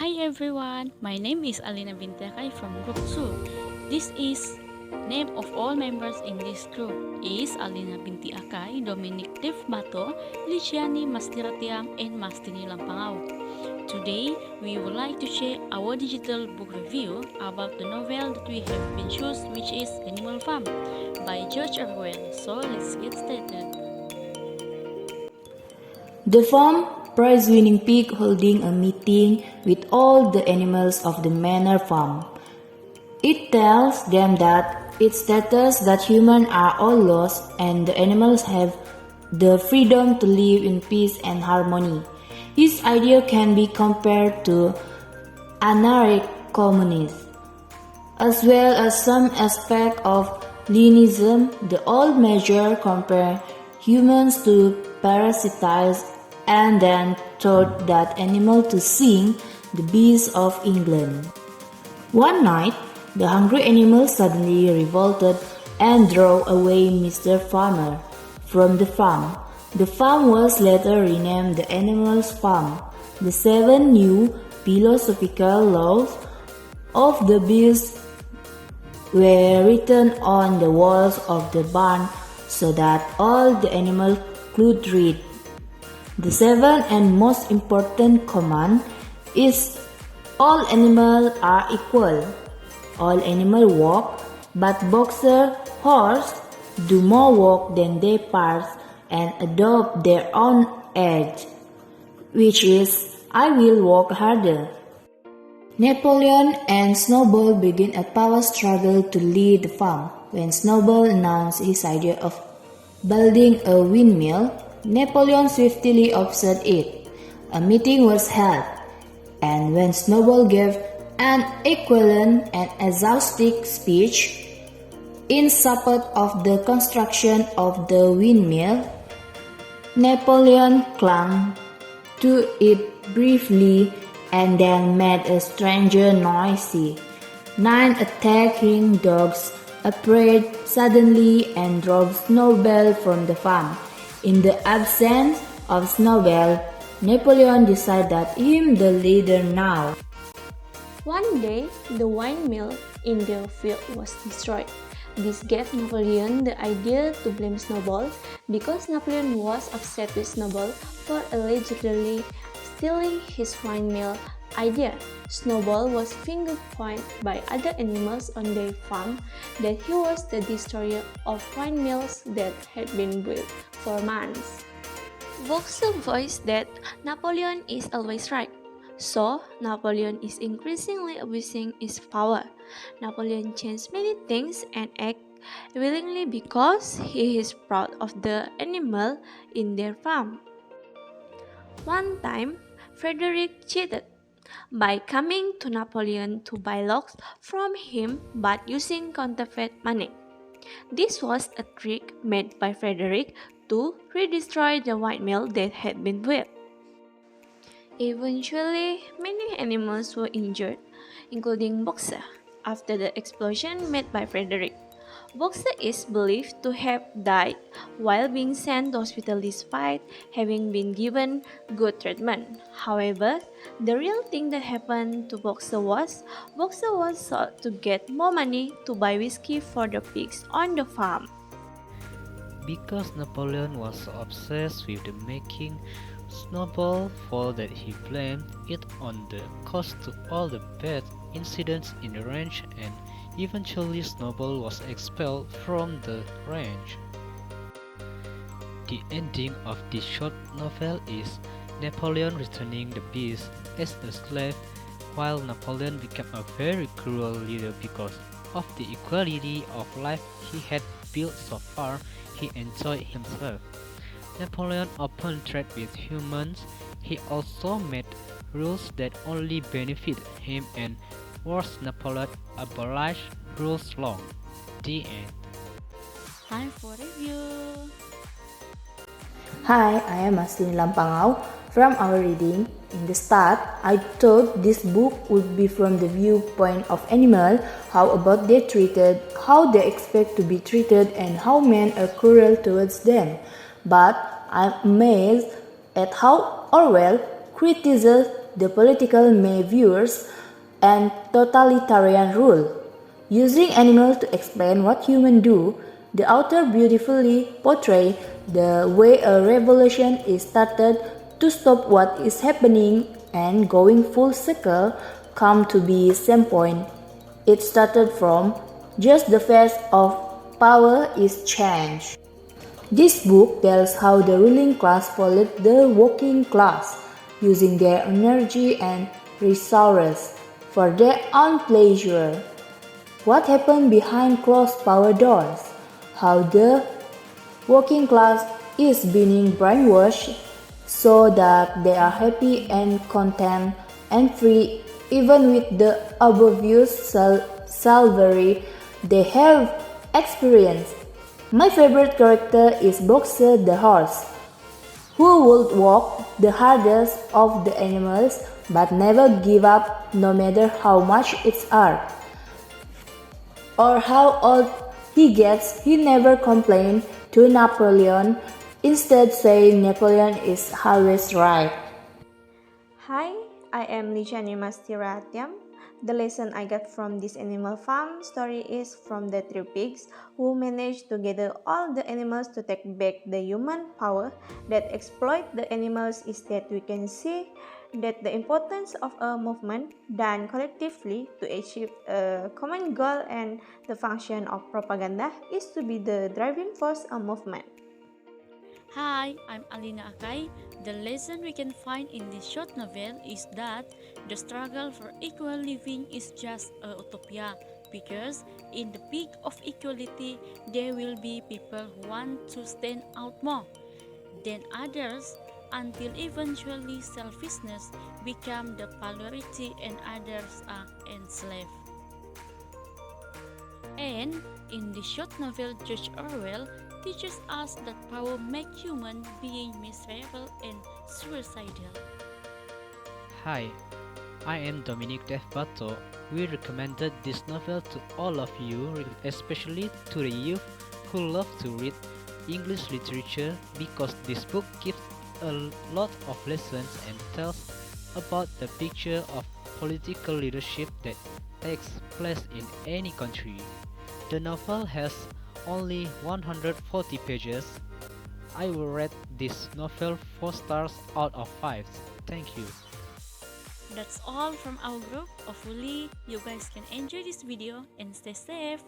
Hi everyone, my name is Alina Bintakai from Group 2. This is name of all members in this group is Alina Binti Akay, Dominic Devmato, Ligiani Mastiratiang, and Mastini Lampangao. Today, we would like to share our digital book review about the novel that we have been chosen, which is Animal Farm by George Orwell. So let's get started. The farm prize-winning pig holding a meeting with all the animals of the manor farm. It tells them that it states that humans are all lost and the animals have the freedom to live in peace and harmony. His idea can be compared to anarchic communism, as well as some aspect of Leninism. The old measure compared humans to parasites and then taught that animal to sing the beasts of England. One night, the hungry animal suddenly revolted and drove away Mr. Farmer from the farm. The farm was later renamed the Animals Farm. The 7 new philosophical laws of the beast were written on the walls of the barn so that all the animals could read. The 7th and most important command is all animals are equal. All animals walk, but boxer, horse do more work than their parts and adopt their own age, which is I will work harder. Napoleon and Snowball begin a power struggle to lead the farm. When Snowball announced his idea of building a windmill, Napoleon swiftly opposed it. A meeting was held, and when Snowball gave an eloquent and exhaustive speech in support of the construction of the windmill, Napoleon clung to it briefly and then made a strange noise. 9 attacking dogs appeared suddenly and drove Snowball from the farm. In the absence of Snowball, Napoleon decided that him the leader now. One day, the windmill in their field was destroyed. This gave Napoleon the idea to blame Snowball because Napoleon was upset with Snowball for allegedly stealing his windmill idea. Snowball was finger-pointed by other animals on their farm that he was the destroyer of windmills that had been built for months. Boxer voiced that Napoleon is always right. So, Napoleon is increasingly abusing his power. Napoleon changed many things and acted willingly because he is proud of the animal in their farm. One time, Frederick cheated by coming to Napoleon to buy logs from him but using counterfeit money. This was a trick made by Frederick to redestroy the windmill that had been built. Eventually, many animals were injured, including Boxer, after the explosion made by Frederick. Boxer is believed to have died while being sent to hospital despite having been given good treatment. However, the real thing that happened to Boxer was sold to get more money to buy whiskey for the pigs on the farm. Because Napoleon was so obsessed with the making Snowball fall that he blamed it on the cause to all the bad incidents in the ranch, and eventually Snowball was expelled from the ranch. The ending of this short novel is Napoleon returning the beast as a slave, while Napoleon became a very cruel leader because of the equality of life he had built so far. He enjoyed himself. Napoleon opened trade with humans. He also made rules that only benefited him, and worse, Napoleon abolished rules law. The end. Time for review. Hi, I am Mastini Lampangao. From our reading, in the start, I thought this book would be from the viewpoint of animals, how about they treated, how they expect to be treated, and how men are cruel towards them. But I'm amazed at how Orwell criticizes the political measures and totalitarian rule. Using animals to explain what humans do, the author beautifully portrays the way a revolution is started to stop what is happening and going full circle come to be same point. It started from just the face of power is change. This book tells how the ruling class followed the working class, using their energy and resources for their own pleasure. What happened behind closed power doors? How the working class is being brainwashed so that they are happy and content and free even with the obvious slavery they have experienced. My favorite character is Boxer the horse, who would walk the hardest of the animals but never give up no matter how much it's hard or how old he gets. He never complained to Napoleon, instead saying Napoleon is always right. Hi, I am Lichani Mastiratyam. The lesson I got from this animal farm story is from the three pigs who managed to gather all the animals to take back the human power that exploit the animals is that we can see that the importance of a movement done collectively to achieve a common goal, and the function of propaganda is to be the driving force of movement. Hi, I'm Alina Akai. The lesson we can find in this short novel is that the struggle for equal living is just a utopia, because in the peak of equality there will be people who want to stand out more than others until eventually selfishness become the polarity and others are enslaved. And in the short novel, George Orwell teaches us that power makes human being miserable and suicidal. Hi, I am Dominic Devbato. We recommended this novel to all of you, especially to the youth who love to read English literature, because this book gives a lot of lessons and tells about the picture of political leadership that takes place in any country. The novel has only 140 pages. I will rate this novel 4 stars out of 5. Thank you. That's all from our group. Hopefully, you guys can enjoy this video and stay safe.